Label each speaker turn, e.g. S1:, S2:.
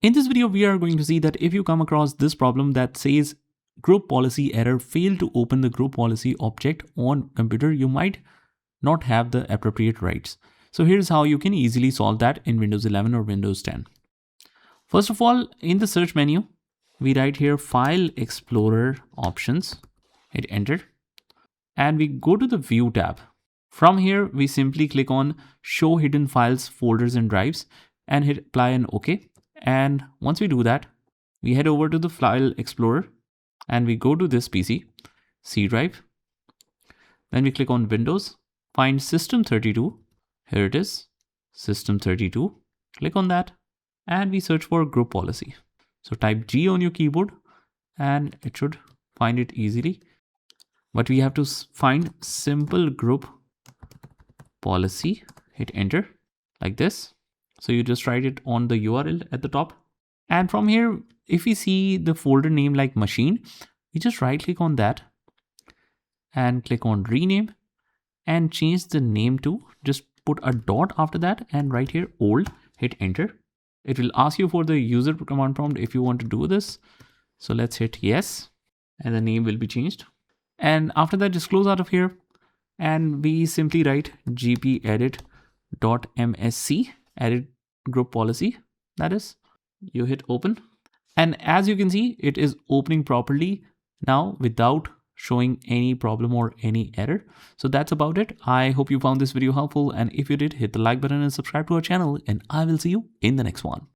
S1: In this video, we are going to see that if you come across this problem that says group policy error, fail to open the group policy object on computer, you might not have the appropriate rights. So here's how you can easily solve that in Windows 11 or Windows 10. First of all, in the search menu, we write here File Explorer Options, hit enter, and we go to the View tab. From here, we simply click on Show Hidden Files, Folders and Drives and hit apply and OK. And once we do that, we head over to the File Explorer and we go to this PC, C drive. Then we click on Windows, find System32. Here it is, System32. Click on that and we search for group policy. So type G on your keyboard and it should find it easily. But we have to find simple group policy, hit enter like this. So you just write it on the URL at the top. And from here, if we see the folder name like machine, we just right click on that and click on rename and change the name to, just put a dot after that and right here old, hit enter. It will ask you for the user command prompt if you want to do this. So let's hit yes and the name will be changed. And after that, just close out of here and we simply write gpedit.msc, edit group policy. That is, you hit open. And as you can see, it is opening properly now without showing any problem or any error. So that's about it. I hope you found this video helpful. And if you did, hit the like button and subscribe to our channel. And I will see you in the next one.